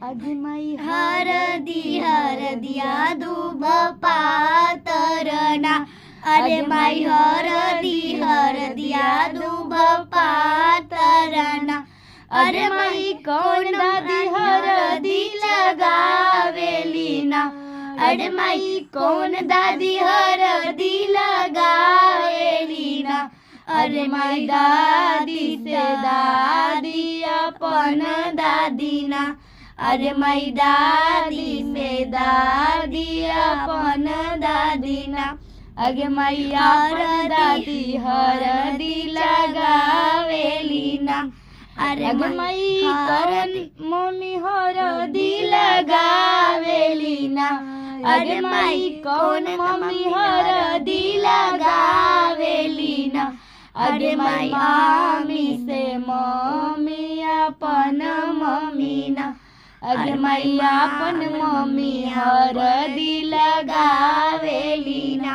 आगे माई हरदी हरदिया दूब पातरना अरे माई हरदी हरदिया दूब पातरना अरे माई कौन दादी हरदी लगावेली ना अरे माई कौन दादी हरदी लगावेली ना अरे माई दादी से दादी अपन दादी ना अरे माई दादी से दादी अपन दादी ना अगे माई अपन दादी हरदी लगावेली ना अरे माई कौन मम्मी हरदी लगावेली ना अरे माई कौन मम्मी हरदी लगावेली ना अरे माई आमी से मम्मी अपन मम्मी ना अरे माई अपन मम्मी हरदी लगावेली ना।